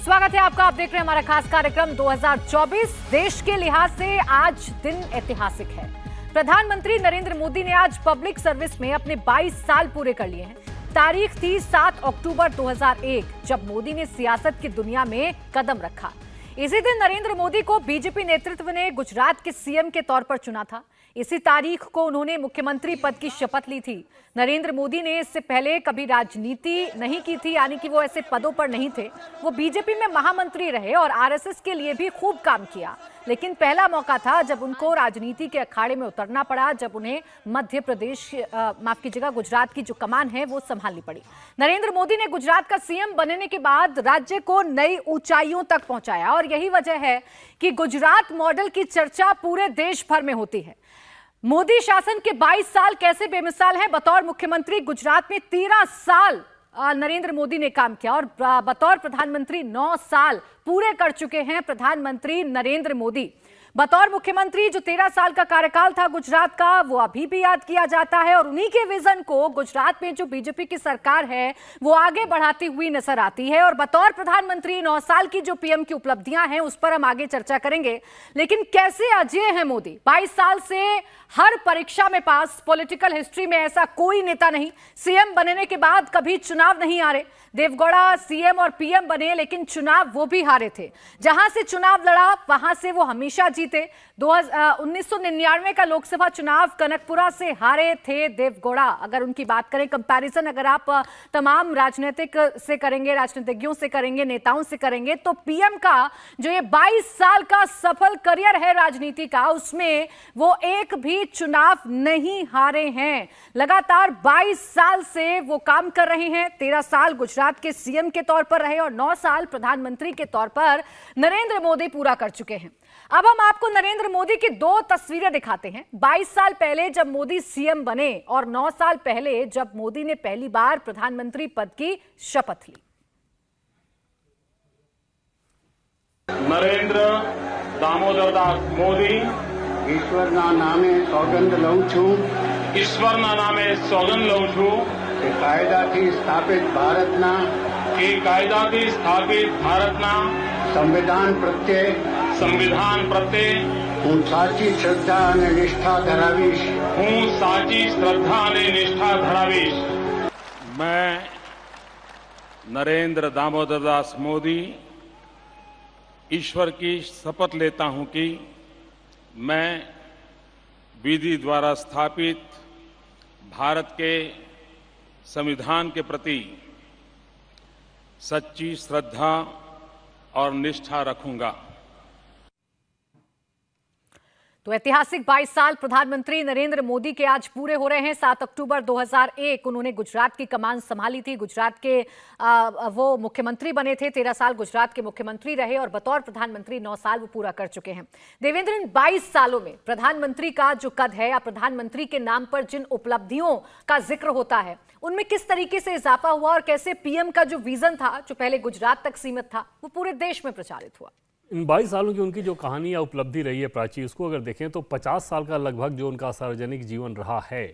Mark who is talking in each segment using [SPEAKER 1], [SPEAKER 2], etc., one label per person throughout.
[SPEAKER 1] स्वागत है आपका। आप देख रहे हैं हमारा खास कार्यक्रम 2024। देश के लिहाज से आज दिन ऐतिहासिक है। प्रधानमंत्री नरेंद्र मोदी ने आज पब्लिक सर्विस में अपने 22 साल पूरे कर लिए हैं। तारीख थी 7 अक्टूबर 2001, जब मोदी ने सियासत की दुनिया में कदम रखा। इसी दिन नरेंद्र मोदी को बीजेपी नेतृत्व ने गुजरात के सीएम के तौर पर चुना था। इसी तारीख को उन्होंने मुख्यमंत्री पद की शपथ ली थी। नरेंद्र मोदी ने इससे पहले कभी राजनीति नहीं की थी, यानी कि वो ऐसे पदों पर नहीं थे। वो बीजेपी में महामंत्री रहे और आरएसएस के लिए भी खूब काम किया, लेकिन पहला मौका था जब उनको राजनीति के अखाड़े में उतरना पड़ा, जब उन्हें मध्य प्रदेश माफ कीजिएगा गुजरात की जो कमान है वो संभालनी पड़ी। नरेंद्र मोदी ने गुजरात का सीएम बनने के बाद राज्य को नई ऊंचाइयों तक पहुंचाया और यही वजह है कि गुजरात मॉडल की चर्चा पूरे देश भर में होती है। मोदी शासन के 22 साल कैसे बेमिसाल हैं। बतौर मुख्यमंत्री गुजरात में 13 साल नरेंद्र मोदी ने काम किया और बतौर प्रधानमंत्री 9 साल पूरे कर चुके हैं प्रधानमंत्री नरेंद्र मोदी। बतौर मुख्यमंत्री जो 13 साल का कार्यकाल था गुजरात का, वो अभी भी याद किया जाता है और उन्हीं के विजन को गुजरात में जो बीजेपी की सरकार है वो आगे बढ़ाती हुई नजर आती है। और बतौर प्रधानमंत्री 9 साल की जो पीएम की उपलब्धियां हैं उस पर हम आगे चर्चा करेंगे। लेकिन कैसे अजेय हैं मोदी। 22 साल से हर परीक्षा में पास। पॉलिटिकल हिस्ट्री में ऐसा कोई नेता नहीं, सीएम बनने के बाद कभी चुनाव नहीं हारे। देवगौड़ा सीएम और पीएम बने, लेकिन चुनाव वो भी हारे थे। जहां से चुनाव लड़ा वहां से वो हमेशा जीते। 1999 का लोकसभा चुनाव कनकपुरा से हारे थे देवगौड़ा। अगर उनकी बात करें, कंपैरिजन अगर आप तमाम राजनीतिक से करेंगे, राजनीतिज्ञों से करेंगे, नेताओं से करेंगे, तो पीएम का जो ये 22 साल का सफल करियर है राजनीति का, उसमें वो एक भी चुनाव नहीं हारे हैं। लगातार 22 साल से वो काम कर रहे हैं। 13 साल गुजरात के सीएम के तौर पर रहे और 9 साल प्रधानमंत्री के तौर पर नरेंद्र मोदी पूरा कर चुके हैं। अब हम आपको नरेंद्र मोदी की 2 तस्वीरें दिखाते हैं। 22 साल पहले जब मोदी सीएम बने और 9 साल पहले जब मोदी ने पहली बार प्रधानमंत्री पद की शपथ ली।
[SPEAKER 2] नरेंद्र दामोदरदास मोदी
[SPEAKER 3] ईश्वरना नामे सौगंध लઉં છું
[SPEAKER 2] ઈશ્વરના નામે સોગંદ લઉં છું
[SPEAKER 3] કે કાયદાથી સ્થાપિત ભારતના
[SPEAKER 2] કે કાયદાથી સ્થાપિત ભારતના
[SPEAKER 3] સંવિધાન પ્રત્યે હું સાચી શ્રદ્ધા અને નિષ્ઠા ધરાવીશ
[SPEAKER 2] मैं नरेंद्र दामोदरदास मोदी ईश्वर की शपथ लेता हूं कि मैं विधि द्वारा स्थापित भारत के संविधान के प्रति सच्ची श्रद्धा और निष्ठा रखूंगा।
[SPEAKER 1] तो ऐतिहासिक 22 साल प्रधानमंत्री नरेंद्र मोदी के आज पूरे हो रहे हैं। 7 अक्टूबर 2001 उन्होंने गुजरात की कमान संभाली थी। गुजरात के वो मुख्यमंत्री बने थे। 13 साल गुजरात के मुख्यमंत्री रहे और बतौर प्रधानमंत्री 9 साल वो पूरा कर चुके हैं। देवेंद्र, इन 22 सालों में प्रधानमंत्री का जो कद है या प्रधानमंत्री के नाम पर जिन उपलब्धियों का जिक्र होता है, उनमें किस तरीके से इजाफा हुआ और कैसे पीएम का जो विजन था, जो पहले गुजरात तक सीमित था, वो पूरे देश में प्रचारित हुआ।
[SPEAKER 4] इन 22 सालों की उनकी जो कहानी या उपलब्धि रही है प्राची, उसको अगर देखें तो 50 साल का लगभग जो उनका सार्वजनिक जीवन रहा है,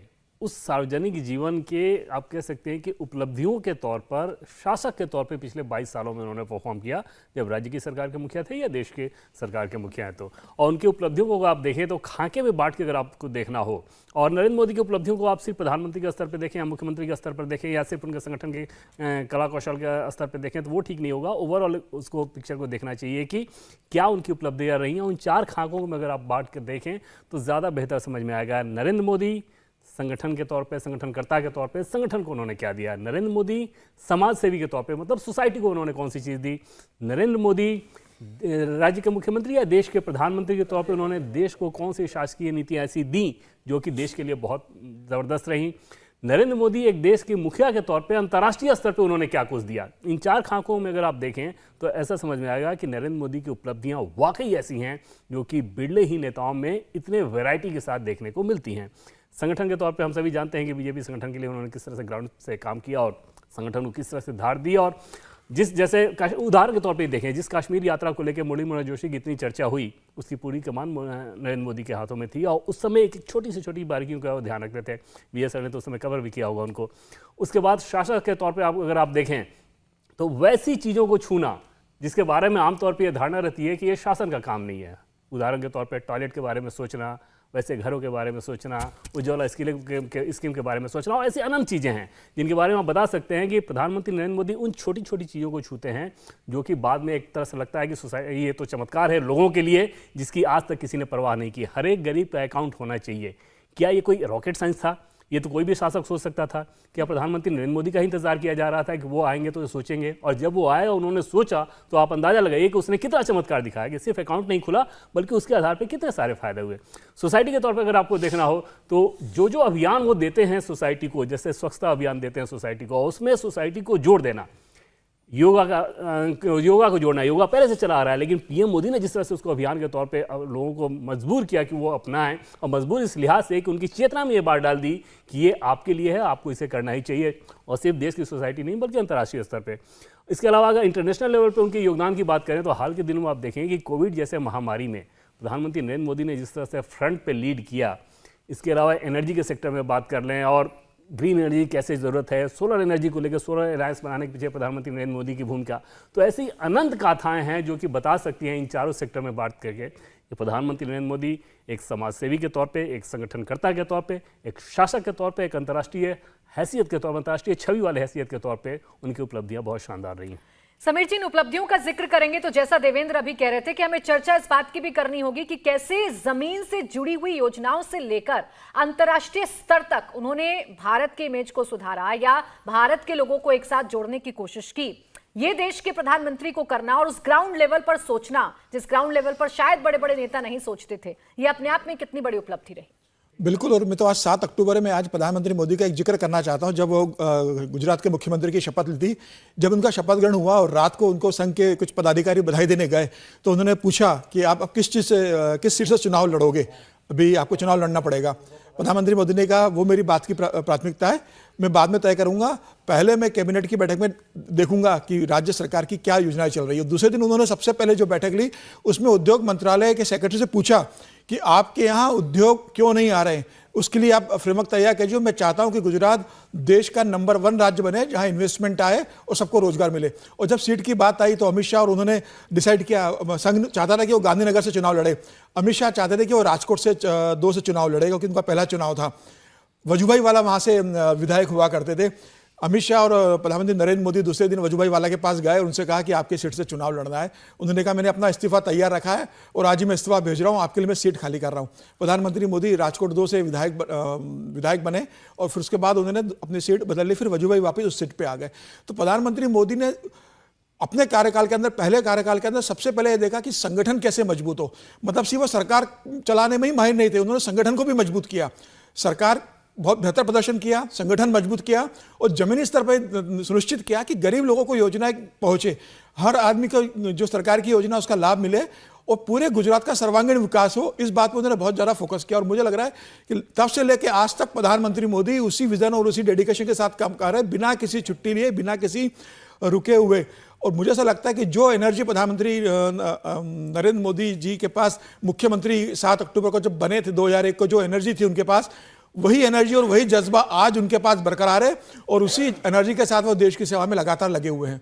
[SPEAKER 4] उस सार्वजनिक जीवन के आप कह सकते हैं कि उपलब्धियों के तौर पर, शासक के तौर पे पिछले 22 सालों में उन्होंने परफॉर्म किया, जब राज्य की सरकार के मुखिया थे या देश के सरकार के मुखिया हैं तो। और उनकी उपलब्धियों को आप देखें तो खाके में बांट के अगर आपको देखना हो, और नरेंद्र मोदी की उपलब्धियों को आप सिर्फ प्रधानमंत्री के स्तर पर देखें या मुख्यमंत्री के स्तर पर देखें या सिर्फ उनके संगठन के कला कौशल के स्तर पर देखें तो वो ठीक नहीं होगा। ओवरऑल उसको पिक्चर को देखना चाहिए कि क्या उनकी उपलब्धियाँ रही हैं। उन 4 खाकों में अगर आप बांट कर देखें तो ज़्यादा बेहतर समझ में आएगा। नरेंद्र मोदी संगठन के तौर पे, संगठनकर्ता के तौर पे, संगठन को उन्होंने क्या दिया। नरेंद्र मोदी समाज सेवी के तौर पे, मतलब सोसाइटी को उन्होंने कौन सी चीज़ दी। नरेंद्र मोदी राज्य के मुख्यमंत्री या देश के प्रधानमंत्री के तौर पे उन्होंने देश को कौन सी शासकीय नीतियाँ ऐसी दी जो कि देश के लिए बहुत ज़बरदस्त रहीं। नरेंद्र मोदी एक देश के मुखिया के तौर पे अंतर्राष्ट्रीय स्तर पे उन्होंने क्या कुछ दिया। इन 4 खाकों में अगर आप देखें तो ऐसा समझ में आएगा कि नरेंद्र मोदी की उपलब्धियां वाकई ऐसी हैं जो कि बिरले ही नेताओं में इतने वैरायटी के साथ देखने को मिलती हैं। संगठन के तौर पे हम सभी जानते हैं कि बीजेपी संगठन के लिए उन्होंने किस तरह से ग्राउंड से काम किया और संगठन को किस तरह से धार दी। और जिस जैसे उदाहरण के तौर पे देखें, जिस कश्मीर यात्रा को लेकर मुरली मनोहर जोशी की इतनी चर्चा हुई, उसकी पूरी कमान नरेंद्र मोदी के हाथों में थी और उस समय एक छोटी से छोटी बारीकियों का ध्यान रखते थे। बीएसएल ने तो उस समय कवर भी किया होगा उनको। उसके बाद शासक के तौर पर अगर आप देखें तो वैसी चीज़ों को छूना जिसके बारे में आमतौर पर यह धारणा रहती है कि ये शासन का काम नहीं है। उदाहरण के तौर पर टॉयलेट के बारे में सोचना, वैसे घरों के बारे में सोचना, उज्ज्वला स्कीम के बारे में सोचना, और ऐसी अनंत चीज़ें हैं जिनके बारे में आप बता सकते हैं कि प्रधानमंत्री नरेंद्र मोदी उन छोटी छोटी चीज़ों को छूते हैं जो कि बाद में एक तरह से लगता है कि सोसाइटी ये तो चमत्कार है लोगों के लिए जिसकी आज तक किसी ने परवाह नहीं की। हर एक गरीब का अकाउंट होना चाहिए। क्या ये कोई रॉकेट साइंस था? ये तो कोई भी शासक सोच सकता था। क्या प्रधानमंत्री नरेंद्र मोदी का ही इंतजार किया जा रहा था कि वो आएंगे तो सोचेंगे? और जब वो आए और उन्होंने सोचा तो आप अंदाजा लगाइए कि उसने कितना चमत्कार दिखाया कि सिर्फ अकाउंट नहीं खुला बल्कि उसके आधार पर कितने सारे फायदे हुए। सोसाइटी के तौर पर अगर आपको देखना हो तो जो अभियान वो देते हैं सोसाइटी को, जैसे स्वच्छता अभियान देते हैं सोसाइटी को, उसमें सोसाइटी को जोड़ देना, योगा को जोड़ना। योगा पहले से चला आ रहा है लेकिन पीएम मोदी ने जिस तरह से उसको अभियान के तौर पे लोगों को मजबूर किया कि वो अपनाएं, और मजबूर इस लिहाज से कि उनकी चेतना में ये बात डाल दी कि ये आपके लिए है, आपको इसे करना ही चाहिए, और सिर्फ देश की सोसाइटी नहीं बल्कि अंतर्राष्ट्रीय स्तर पे। इसके अलावा अगर इंटरनेशनल लेवल पे उनके योगदान की बात करें तो हाल के दिनों में आप देखेंगे कि कोविड जैसे महामारी में प्रधानमंत्री नरेंद्र मोदी ने जिस तरह से फ्रंट पे लीड किया। इसके अलावा एनर्जी के सेक्टर में बात कर लें और ग्रीन एनर्जी कैसे ज़रूरत है, सोलर एनर्जी को लेकर सोलर अलायंस बनाने के पीछे प्रधानमंत्री नरेंद्र मोदी की भूमिका, तो ऐसी अनंत गाथाएं हैं जो कि बता सकती हैं इन चारों सेक्टर में बात करके कि प्रधानमंत्री नरेंद्र मोदी एक समाजसेवी के तौर पे, एक संगठनकर्ता के तौर पे, एक शासक के तौर पे, एक अंतर्राष्ट्रीय हैसियत के तौर पर, अंतर्राष्ट्रीय छवि वाले हैसियत के तौर पर उनकी उपलब्धियाँ बहुत शानदार रही हैं।
[SPEAKER 1] समीर जी, इन उपलब्धियों का जिक्र करेंगे तो जैसा देवेंद्र अभी कह रहे थे कि हमें चर्चा इस बात की भी करनी होगी कि कैसे जमीन से जुड़ी हुई योजनाओं से लेकर अंतर्राष्ट्रीय स्तर तक उन्होंने भारत के इमेज को सुधारा या भारत के लोगों को एक साथ जोड़ने की कोशिश की। ये देश के प्रधानमंत्री को करना और उस ग्राउंड लेवल पर सोचना जिस ग्राउंड लेवल पर शायद बड़े बड़े नेता नहीं सोचते थे, ये अपने आप में कितनी बड़ी उपलब्धि रही।
[SPEAKER 5] बिल्कुल, और मैं तो आज 7 अक्टूबर में आज प्रधानमंत्री मोदी का एक जिक्र करना चाहता हूं। जब वो गुजरात के मुख्यमंत्री की शपथ ली थी, जब उनका शपथ ग्रहण हुआ और रात को उनको संघ के कुछ पदाधिकारी बधाई देने गए तो उन्होंने पूछा कि आप किस सीट से चुनाव लड़ोगे, अभी आपको चुनाव लड़ना पड़ेगा। प्रधानमंत्री मोदी ने कहा वो मेरी बात की प्राथमिकता है, मैं बाद में तय करूंगा, पहले मैं कैबिनेट की बैठक में देखूंगा कि राज्य सरकार की क्या योजनाएं चल रही है। दूसरे दिन उन्होंने सबसे पहले जो बैठक ली उसमें उद्योग मंत्रालय के सेक्रेटरी से पूछा कि आपके यहाँ उद्योग क्यों नहीं आ रहे हैं, उसके लिए आप फ्रेमवर्क तैयार कीजिए। मैं चाहता हूं कि गुजरात देश का नंबर 1 राज्य बने जहां इन्वेस्टमेंट आए और सबको रोजगार मिले। और जब सीट की बात आई तो अमित शाह और उन्होंने डिसाइड किया, संघ चाहता था कि वो गांधीनगर से चुनाव लड़े, अमित शाह चाहते थे कि वो राजकोट से 2 से चुनाव लड़े क्योंकि उनका पहला चुनाव था। वजूभाई वाला वहां से विधायक हुआ करते थे। अमित शाह और प्रधानमंत्री नरेंद्र मोदी दूसरे दिन वजूभाई वाला के पास गए और उनसे कहा कि आपकी सीट से चुनाव लड़ना है। उन्होंने कहा मैंने अपना इस्तीफा तैयार रखा है और आज ही मैं इस्तीफा भेज रहा हूं, आपके लिए मैं सीट खाली कर रहा हूं। प्रधानमंत्री मोदी राजकोट 2 से विधायक बने और फिर उसके बाद उन्होंने अपनी सीट बदल ली, फिर वजूभाई वापस उस सीट पर आ गए। तो प्रधानमंत्री मोदी ने अपने कार्यकाल के अंदर, पहले कार्यकाल के अंदर सबसे पहले ये देखा कि संगठन कैसे मजबूत हो। मतलब सिर्फ वो सरकार चलाने में ही माहिर नहीं थे, उन्होंने संगठन को भी मजबूत किया। सरकार बहुत बेहतर प्रदर्शन किया, संगठन मजबूत किया और जमीनी स्तर पर सुनिश्चित किया कि गरीब लोगों को योजनाएं पहुंचे, हर आदमी को जो सरकार की योजना उसका लाभ मिले और पूरे गुजरात का सर्वांगीण विकास हो। इस बात पर उन्होंने बहुत ज़्यादा फोकस किया और मुझे लग रहा है कि तब से लेकर आज तक प्रधानमंत्री मोदी उसी विजन और उसी डेडिकेशन के साथ काम कर रहे हैं, बिना किसी छुट्टी लिए, बिना किसी रुके हुए। और मुझे ऐसा लगता है कि जो एनर्जी प्रधानमंत्री नरेंद्र मोदी जी के पास मुख्यमंत्री 7 अक्टूबर को जब बने थे 2001 को, जो एनर्जी थी उनके पास, वही एनर्जी और वही जज्बा आज उनके पास बरकरार है और उसी एनर्जी के साथ वो देश की सेवा में लगातार लगे हुए हैं।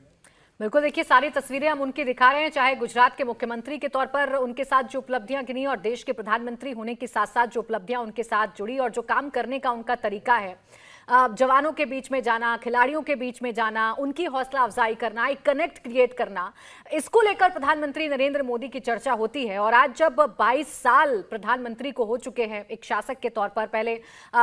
[SPEAKER 1] बिल्कुल, देखिए सारी तस्वीरें हम उनकी दिखा रहे हैं, चाहे गुजरात के मुख्यमंत्री के तौर पर उनके साथ जो उपलब्धियां गिनी और देश के प्रधानमंत्री होने के साथ साथ जो उपलब्धियां उनके साथ जुड़ी और जो काम करने का उनका तरीका है, जवानों के बीच में जाना, खिलाड़ियों के बीच में जाना, उनकी हौसला अफजाई करना, एक कनेक्ट क्रिएट करना, इसको लेकर प्रधानमंत्री नरेंद्र मोदी की चर्चा होती है। और आज जब 22 साल प्रधानमंत्री को हो चुके हैं एक शासक के तौर पर, पहले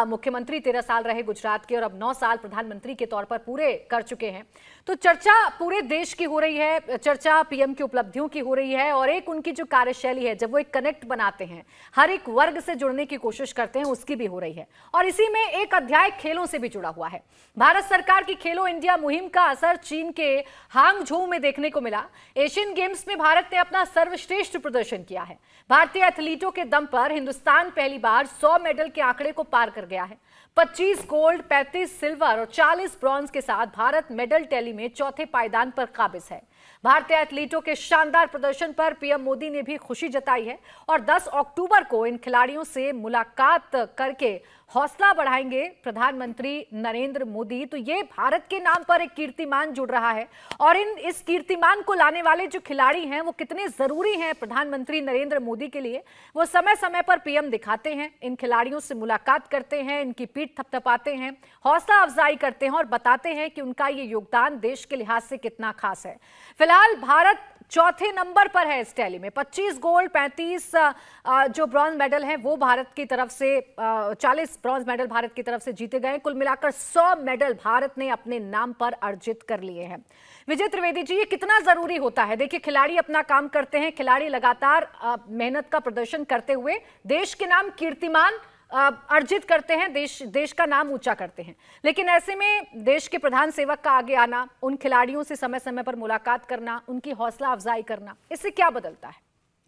[SPEAKER 1] मुख्यमंत्री 13 साल रहे गुजरात के और अब 9 साल प्रधानमंत्री के तौर पर पूरे कर चुके हैं, तो चर्चा पूरे देश की हो रही है, चर्चा पीएम की उपलब्धियों की हो रही है और एक उनकी जो कार्यशैली है, जब वो एक कनेक्ट बनाते हैं, हर एक वर्ग से जुड़ने की कोशिश करते हैं, उसकी भी हो रही है। और इसी में एक अध्याय खेलों से भी जुड़ा हुआ है। भारत सरकार की खेलो इंडिया मुहिम का असर चीन के हांगझोउ में देखने को मिला। एशियन गेम्स में भारत ने अपना सर्वश्रेष्ठ प्रदर्शन किया है। भारतीय एथलीटों के दम पर हिंदुस्तान पहली बार 100 मेडल के आंकड़े को पार कर गया है। 25 गोल्ड, 35 सिल्वर और 40 ब्रॉन्ज के साथ भारत मेडल टैली में चौथे पायदान पर काबिज है। भारतीय एथलीटों के शानदार प्रदर्शन पर पीएम मोदी ने भी खुशी जताई है और 10 अक्टूबर को इन खिलाड़ियों से मुलाकात करके हौसला बढ़ाएंगे प्रधानमंत्री नरेंद्र मोदी, तो ये भारत के नाम पर एक कीर्तिमान जुड़ रहा है। और इस कीर्तिमान को लाने वाले जो खिलाड़ी हैं वो कितने जरूरी हैं प्रधानमंत्री नरेंद्र मोदी के लिए, वो समय समय पर पीएम दिखाते हैं। इन खिलाड़ियों से मुलाकात करते हैं, इनकी पीठ थपथपाते हैं, हौसला अफजाई करते हैं और बताते हैं कि उनका ये योगदान देश के लिहाज से कितना खास है। फिलहाल भारत चौथे नंबर पर है इस टैली में। 25 गोल्ड, 35 जो ब्रॉन्ज मेडल हैं वो भारत की तरफ से, 40 ब्रॉन्ज मेडल भारत की तरफ से जीते गए। कुल मिलाकर 100 मेडल भारत ने अपने नाम पर अर्जित कर लिए हैं। विजय त्रिवेदी जी, ये कितना जरूरी होता है? देखिए, खिलाड़ी अपना काम करते हैं, खिलाड़ी लगातार मेहनत का प्रदर्शन करते हुए देश के नाम कीर्तिमान अर्जित करते हैं, देश का नाम ऊंचा करते हैं। लेकिन ऐसे में देश के प्रधान सेवक का आगे आना, उन खिलाड़ियों से समय समय पर मुलाकात करना, उनकी हौसला अफजाई करना, इससे क्या बदलता है?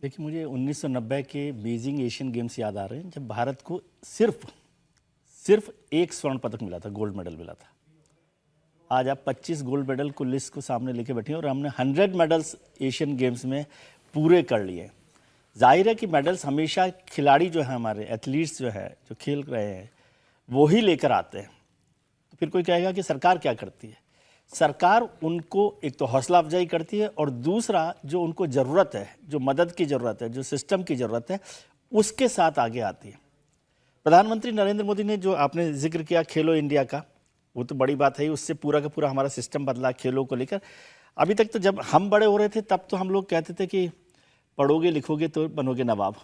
[SPEAKER 6] देखिए, मुझे 1990 के बीजिंग एशियन गेम्स याद आ रहे हैं, जब भारत को सिर्फ एक स्वर्ण पदक मिला था, गोल्ड मेडल मिला था। आज आप 25 गोल्ड मेडल को लिस्ट को सामने लेके बैठे हैं और हमने 100 मेडल्स एशियन गेम्स में पूरे कर लिए। जाहिर है कि मेडल्स हमेशा खिलाड़ी जो है, हमारे एथलीट्स जो है, जो खेल रहे हैं, वो ही लेकर आते हैं। तो फिर कोई कहेगा कि सरकार क्या करती है? सरकार उनको एक तो हौसला अफजाई करती है और दूसरा जो उनको ज़रूरत है, जो मदद की ज़रूरत है, जो सिस्टम की ज़रूरत है, उसके साथ आगे आती है। प्रधानमंत्री नरेंद्र मोदी ने जो आपने जिक्र किया खेलो इंडिया का, वो तो बड़ी बात है। उससे पूरा का पूरा हमारा सिस्टम बदला खेलों को लेकर। अभी तक तो जब हम बड़े हो रहे थे तब तो हम लोग कहते थे कि पढ़ोगे लिखोगे तो बनोगे नवाब,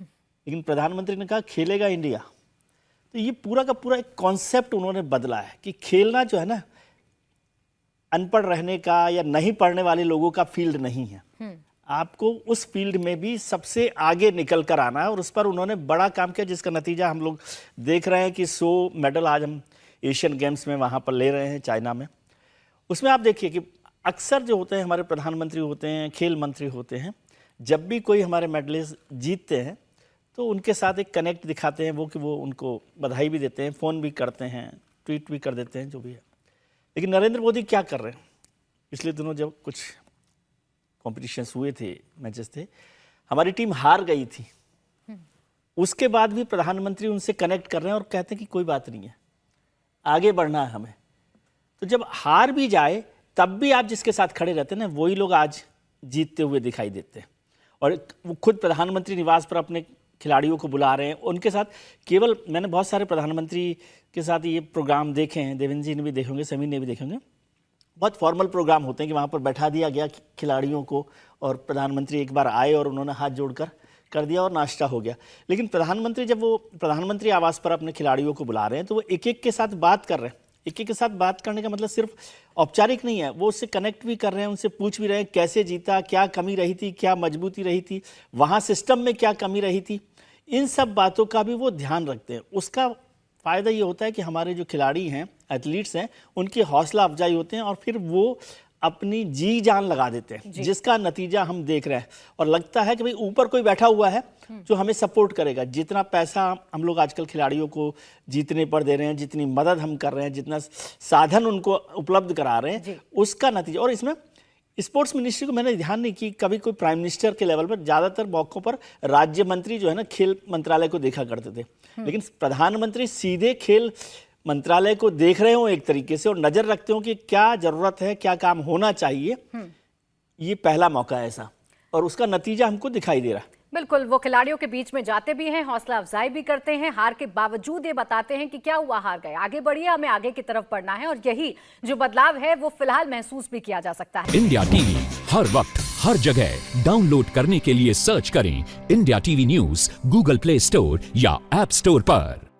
[SPEAKER 6] लेकिन प्रधानमंत्री ने कहा खेलेगा इंडिया। तो ये पूरा का पूरा एक कॉन्सेप्ट उन्होंने बदला है कि खेलना जो है ना, अनपढ़ रहने का या नहीं पढ़ने वाले लोगों का फील्ड नहीं है। आपको उस फील्ड में भी सबसे आगे निकल कर आना है और उस पर उन्होंने बड़ा काम किया, जिसका नतीजा हम लोग देख रहे हैं कि 100 मेडल आज हम एशियन गेम्स में वहाँ पर ले रहे हैं, चाइना में। उसमें आप देखिए कि अक्सर जो होते हैं हमारे प्रधानमंत्री होते हैं, खेल मंत्री होते हैं, जब भी कोई हमारे मेडलिस्ट जीतते हैं तो उनके साथ एक कनेक्ट दिखाते हैं, वो कि वो उनको बधाई भी देते हैं, फ़ोन भी करते हैं, ट्वीट भी कर देते हैं, जो भी है। लेकिन नरेंद्र मोदी क्या कर रहे हैं? पिछले दिनों जब कुछ कॉम्पिटिशन्स हुए थे, मैचेस थे, हमारी टीम हार गई थी, उसके बाद भी प्रधानमंत्री उनसे कनेक्ट कर रहे हैं और कहते हैं कि कोई बात नहीं है, आगे बढ़ना है हमें। तो जब हार भी जाए तब भी आप जिसके साथ खड़े रहते हैं ना, वही लोग आज जीतते हुए दिखाई देते हैं। और वो खुद प्रधानमंत्री निवास पर अपने खिलाड़ियों को बुला रहे हैं, उनके साथ केवल, मैंने बहुत सारे प्रधानमंत्री के साथ ये प्रोग्राम देखे हैं, देवेंद्र जी ने भी देखे होंगे, समीर ने भी देखे होंगे। बहुत फॉर्मल प्रोग्राम होते हैं कि वहाँ पर बैठा दिया गया खिलाड़ियों को और प्रधानमंत्री एक बार आए और उन्होंने हाथ जोड़कर कर दिया और नाश्ता हो गया। लेकिन प्रधानमंत्री जब वो प्रधानमंत्री आवास पर अपने खिलाड़ियों को बुला रहे हैं तो वो एक एक के साथ बात कर रहे हैं। एक एक के साथ बात करने का मतलब सिर्फ औपचारिक नहीं है, वो उससे कनेक्ट भी कर रहे हैं, उनसे पूछ भी रहे हैं कैसे जीता, क्या कमी रही थी, क्या मजबूती रही थी, वहाँ सिस्टम में क्या कमी रही थी। इन सब बातों का भी वो ध्यान रखते हैं। उसका फ़ायदा ये होता है कि हमारे जो खिलाड़ी हैं, एथलीट्स हैं, उनकी हौसला अफजाई होते हैं और फिर वो अपनी जी जान लगा देते हैं, जिसका नतीजा हम देख रहे हैं। और लगता है कि भाई ऊपर कोई बैठा हुआ है जो हमें सपोर्ट करेगा। जितना पैसा हम लोग आजकल खिलाड़ियों को जीतने पर दे रहे हैं, जितनी मदद हम कर रहे हैं, जितना साधन उनको उपलब्ध करा रहे हैं, उसका नतीजा। और इसमें स्पोर्ट्स मिनिस्ट्री को मैंने ध्यान नहीं कि कभी कोई प्राइम मिनिस्टर के लेवल पर, ज़्यादातर मौक़ों पर राज्य मंत्री जो है ना खेल मंत्रालय को देखा करते थे, लेकिन प्रधानमंत्री सीधे खेल मंत्रालय को देख रहे हो एक तरीके से और नजर रखते हो कि क्या जरूरत है, क्या काम होना चाहिए। ये पहला मौका है ऐसा और उसका नतीजा हमको दिखाई दे रहा है।
[SPEAKER 1] बिल्कुल, वो खिलाड़ियों के बीच में जाते भी हैं, हौसला अफजाई भी करते हैं, हार के बावजूद ये बताते हैं कि क्या हुआ, हार गए, आगे बढ़िए, हमें आगे की तरफ बढ़ना है। और यही जो बदलाव है वो फिलहाल महसूस भी किया जा सकता है।
[SPEAKER 7] इंडिया टीवी हर वक्त हर जगह डाउनलोड करने के लिए सर्च करें India TV news Google play store या ऐप स्टोर पर।